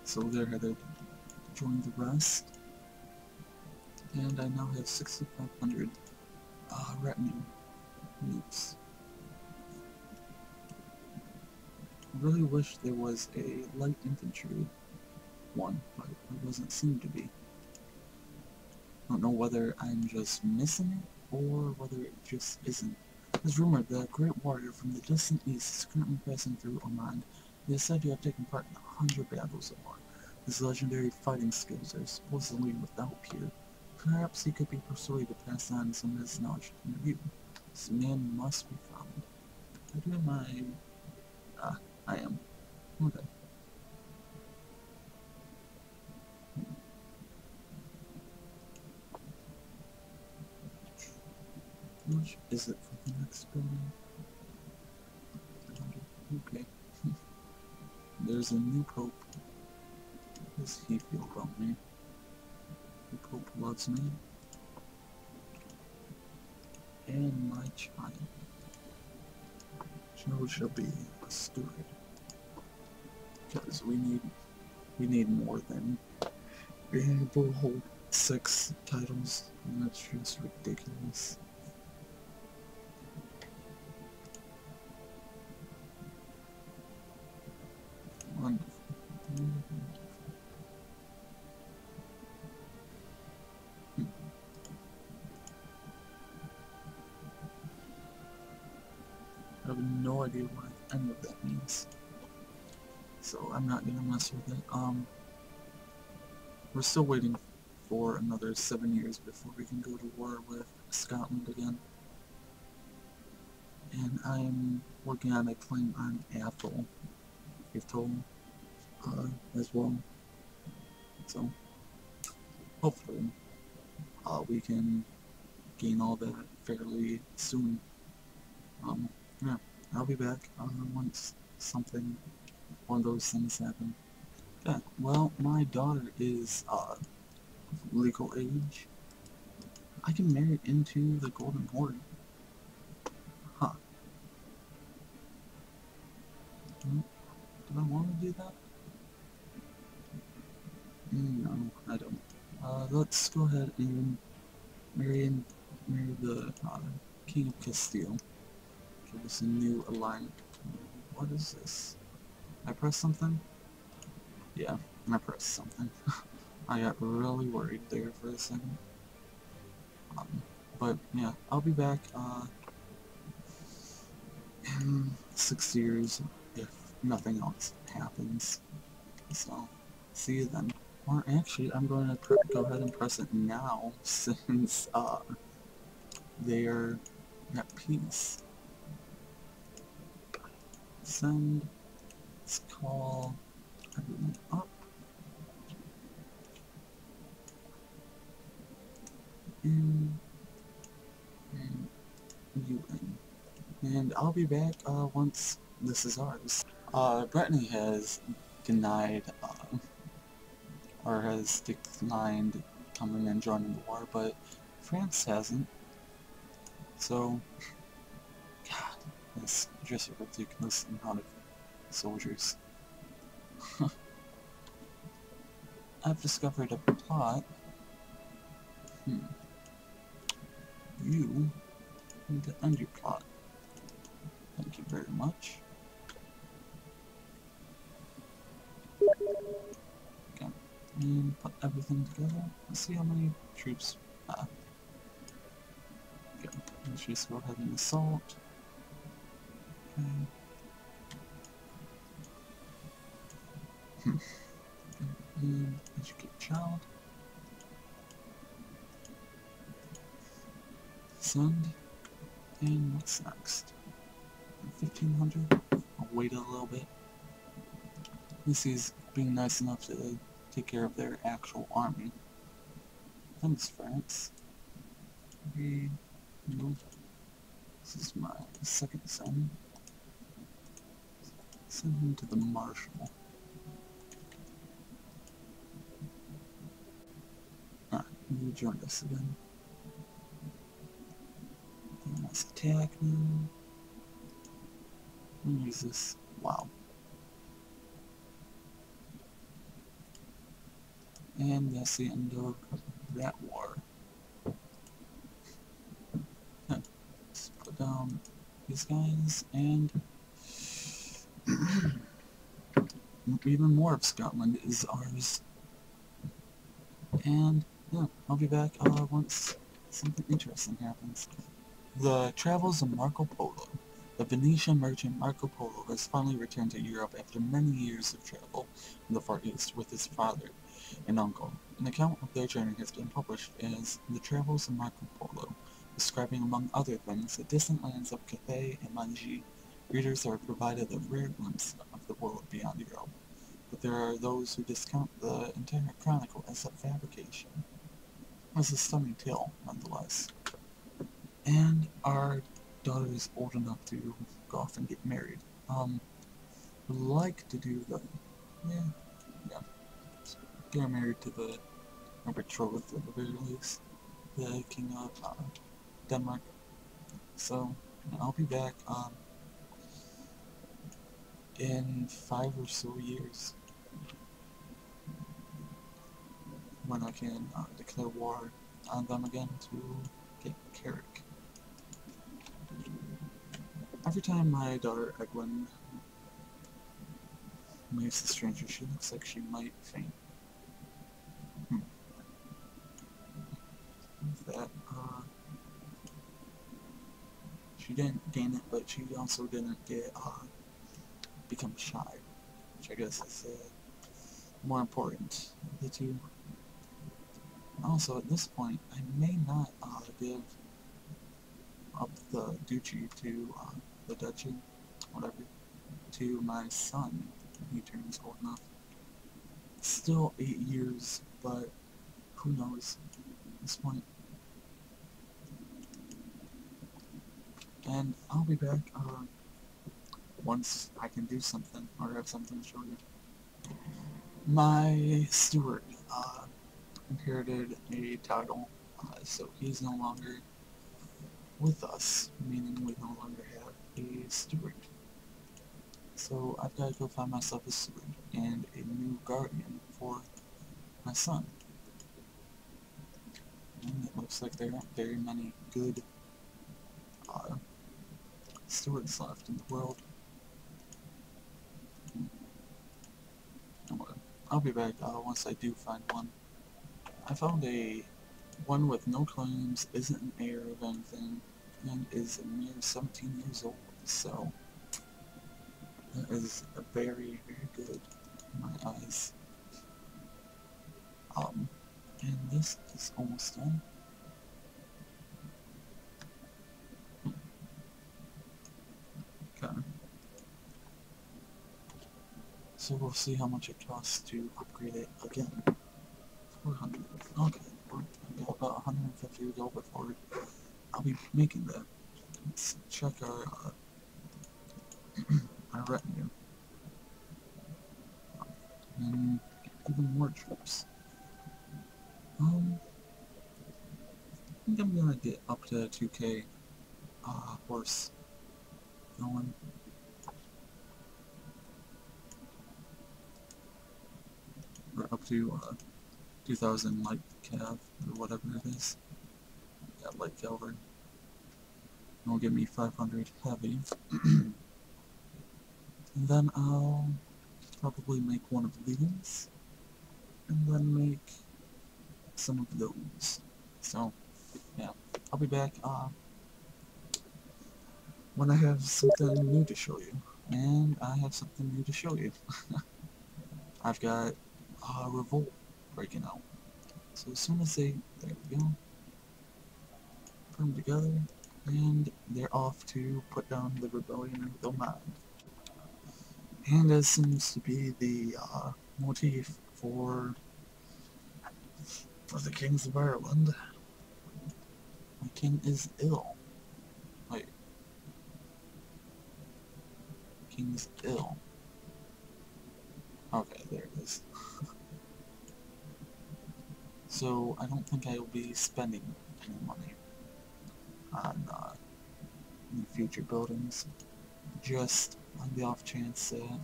So they're headed to join the rest. And I now have 6,500 retinue nukes. I really wish there was a light infantry one, but it doesn't seem to be. I don't know whether I'm just missing it, or whether it just isn't. It's rumored that a great warrior from the distant east is currently passing through Oman. He is said to have taken part in 100 battles or more. His legendary fighting skills are supposedly without peer. Perhaps he could be persuaded to pass on some of his knowledge to you. This man must be found. Where am I? I am. Okay. How much is it for the next building? Okay. There's a new pope. How does he feel about me? The pope loves me. And my child. Joe shall be a steward. Because we need more than being able to hold 6 titles, and that's just ridiculous. Wonderful. I have no idea what any of that means, so I'm not gonna mess with it. We're still waiting for another 7 years before we can go to war with Scotland again. And I'm working on a claim on Athol, you've told, as well. So, hopefully, we can gain all that fairly soon. Yeah, I'll be back once one of those things happen. Yeah, well, my daughter is legal age. I can marry into the Golden Horde. Huh. Do I want to do that? No, I don't. Let's go ahead and marry the King of Castile. Give us a new alliance. What is this? I pressed something? Yeah, I pressed something. I got really worried there for a second. But yeah, I'll be back in 6 years if nothing else happens. So, see you then. Or actually, I'm going to go ahead and press it now since they are at peace. Send. Let's call everyone up. And you in. And I'll be back once this is ours. Brittany has denied, or has declined coming and joining the war, but France hasn't. So, God, it's just a ridiculous amount of soldiers. I've discovered a plot. You need to end your plot. Thank you very much. Okay, and put everything together. Let's see how many troops. Okay, let's just go ahead and assault. Okay. And educate child. Send. And what's next? 1500. I'll wait a little bit. This is being nice enough to take care of their actual army. Thanks, France. No. This is my second son. Send him to the Marshal. Alright, you join us again. Let's attack now. Let me use this. Wow. And that's the end of that war. Let's put down these guys, and even more of Scotland is ours. And yeah, I'll be back once something interesting happens. The travels of Marco Polo. The Venetian merchant Marco Polo has finally returned to Europe after many years of travel in the Far East with his father and uncle. An account of their journey has been published as The Travels of Marco Polo, describing among other things the distant lands of Cathay and Manji. Readers are provided a rare glimpse of the world beyond Europe, but there are those who discount the entire chronicle as a fabrication. It's a stunning tale, nonetheless. And our daughter is old enough to go off and get married. Would like to do the, yeah, yeah, get her married to the, or betrothed at the very least, the King of Denmark. So, I'll be back in 5 or so years when I can declare war on them again to get Carrick. Every time my daughter Egwin leaves the stranger, she looks like she might faint. That she didn't gain it, but she also didn't get become shy, which I guess is more important of the two. Also, at this point, I may not give up the duchy to the duchy, whatever, to my son when he turns old enough. Still 8 years, but who knows at this point. And I'll be back once I can do something or have something to show you. My steward inherited a title, so he's no longer with us, meaning we no longer have a steward. So I've got to go find myself a steward and a new guardian for my son. And it looks like there aren't very many good stewards left in the world. I'll be back once I do find one. I found one with no claims, isn't an heir of anything, and is a mere 17 years old, so that is very, very good in my eyes. And this is almost done. Okay. So we'll see how much it costs to upgrade it again. 400. Okay, we've got about 150 to go before I'll be making that. Let's check our our retinue. And even more troops. I think I'm gonna get up to 2k horse going. Or up to 2000 light cav, or whatever it is. Yeah, light cavalry. It'll give me 500 heavy. And then I'll probably make one of these, and then make some of those. So, yeah, I'll be back when I have something new to show you. And I have something new to show you. I've got a revolt breaking out. So as soon as there we go, put them together, and they're off to put down the rebellion in Vilmad. And as seems to be the motif for the kings of Ireland, my king is ill. Wait. King's ill. Okay, there it is. So I don't think I will be spending any money on any future buildings, just on the off chance that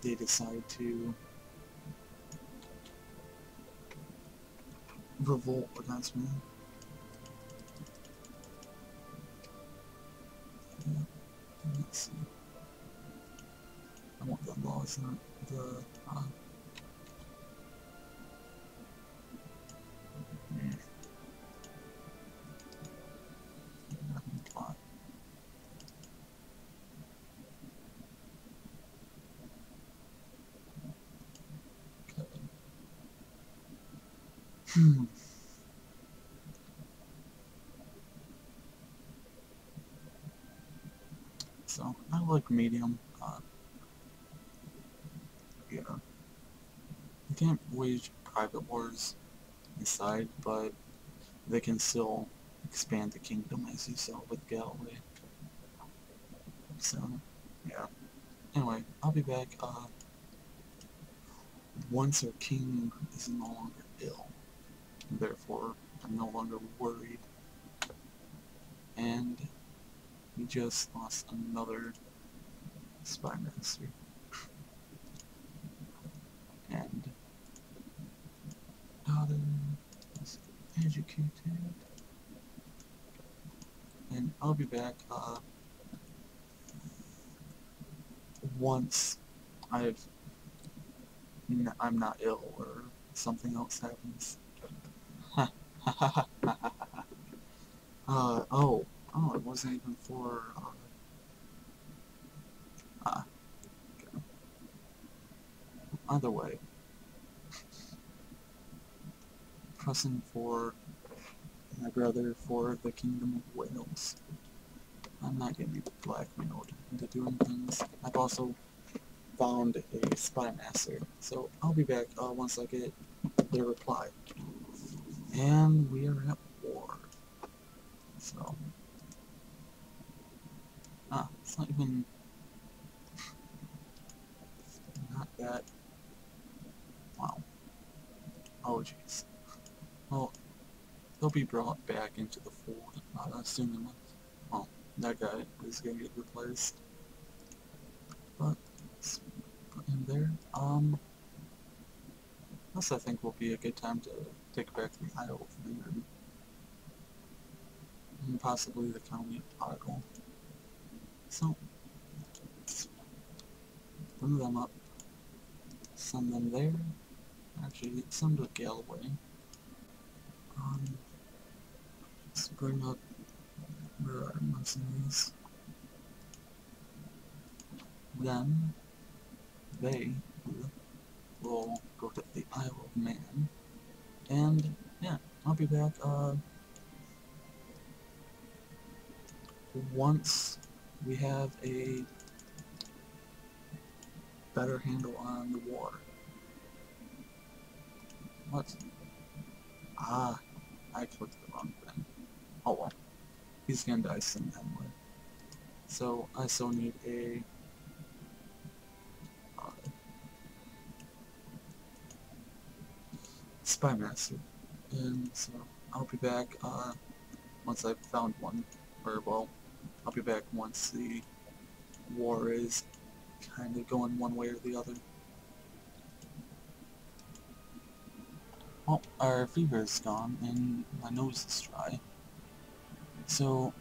they decide to revolt against me. Yeah, let's see. I want the laws, not the plot. Okay. So I like medium. Yeah, you can't wage private wars inside, but they can still expand the kingdom as you saw with Galloway. So yeah. Anyway, I'll be back once our king is no longer ill. Therefore, I'm no longer worried. And we just lost another spy master. And daughter is educated. And I'll be back once I'm not ill or something else happens. Oh, it wasn't even for, okay. Either way, pressing for my brother for the Kingdom of Wales. I'm not gonna be blackmailed into doing things. I've also found a spy master, so I'll be back once I get their reply. And we are at war. So, it's not even, not that, wow. Oh jeez. Well, they'll be brought back into the fold soon enough. Well, that guy is gonna get replaced. But, let's put him there. This I think will be a good time to take back the Isle of Man. And possibly the county of Argyll. So, let's bring them up. Send them there. Actually, send to Galloway. Let's bring up, where are mercenaries? Then, they will go to the Isle of Man. And, yeah, I'll be back, once we have a better handle on the war. What? Ah, I clicked the wrong thing. Oh well. He's gonna die soon anyway. So, I still need a spy master. And so, I'll be back once I've found one. Or, well, I'll be back once the war is kind of going one way or the other. Well, our fever is gone and my nose is dry. So,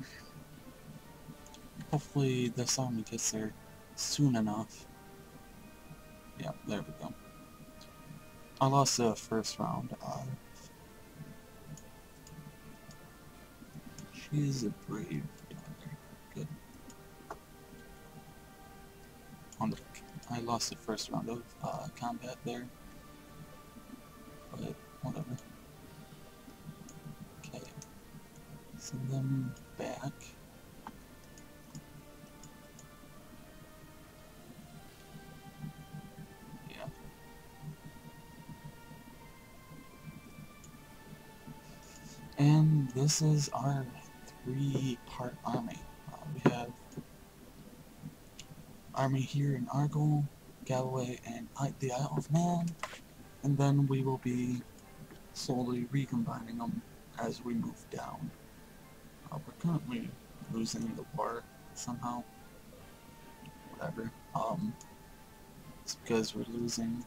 hopefully this army gets there soon enough. Yeah, there we go. I lost the first round. She's a brave daughter. Good. I lost the first round of combat there. But, whatever. Okay. Send them back. Yeah. And this is our 3-part army. We have army here in Argyll, Galloway, and the Isle of Man, and then we will be slowly recombining them as we move down. We're currently losing the war somehow. Whatever. It's because we're losing